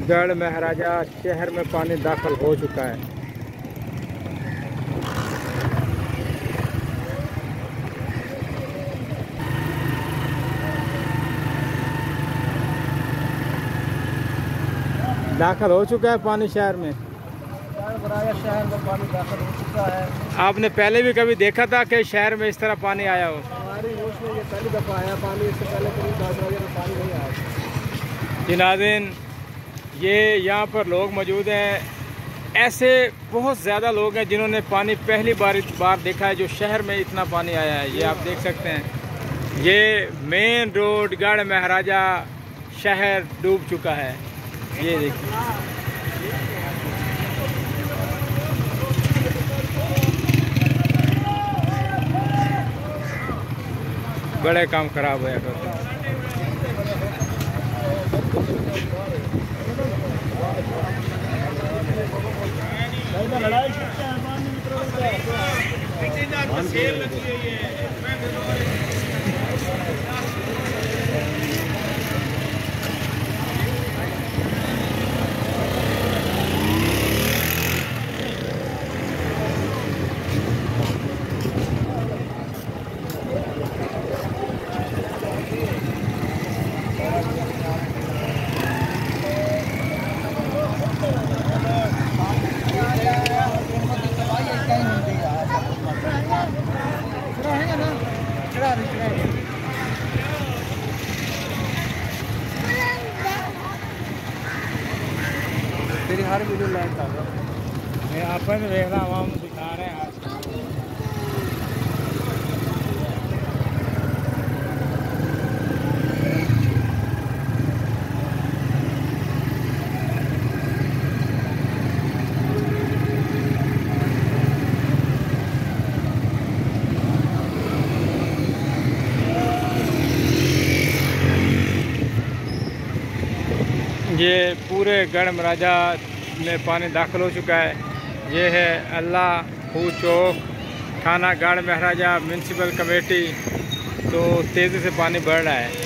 गढ़ महाराजा शहर में पानी दाखिल हो चुका है। दाखिल हो चुका है पानी शहर में। शहर में पानी दाखिल हो चुका है। आपने पहले भी कभी देखा था कि शहर में इस तरह पानी आया हो? हमारी होश में ये पहली दफ़ा आया पानी, इससे पहले कभी में पानी नहीं आया। जी नाज़रीन, ये यहाँ पर लोग मौजूद हैं। ऐसे बहुत ज़्यादा लोग हैं जिन्होंने पानी पहली बार देखा है जो शहर में इतना पानी आया है। ये आप देख सकते हैं, ये मेन रोड गढ़ महाराजा शहर डूब चुका है। ये देखिए, बड़े काम खराब हुआ करते हैं। लड़ाई तेरी हर वीडियो लाइक कर रहा हूँ मैं अपन देख रहा हूँ, हम दिखा रहे हैं आज। ये पूरे गढ़ महाराजा में पानी दाखिल हो चुका है। ये है अल्लाह चौक, थाना गढ़ महाराजा, म्यूनसिपल कमेटी। तो तेज़ी से पानी बढ़ रहा है।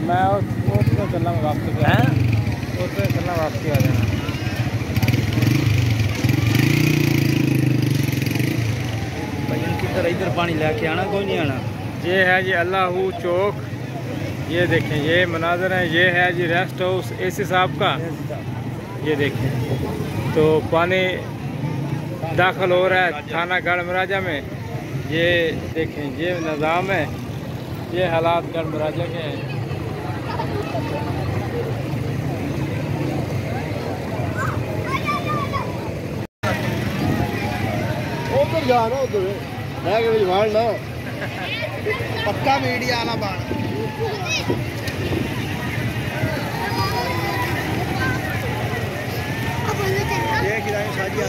मैं उसमें चलना वापसी है, उसमें चलना वापसी आ जाना। भजन की तरह इधर पानी लेके आना, कोई नहीं आना। ये है जी अल्लाह चौक। ये देखें, ये मनाजर है। ये है जी रेस्ट हाउस एसी साहब का। ये देखें, तो पानी दाखिल हो रहा है थाना गढ़ महाराजा में। ये देखें, ये निज़ाम है, ये हालात गढ़ महाराजा के हैं। उधर जाना, उधर ना पक्का मीडिया आना बाढ़। ये शादी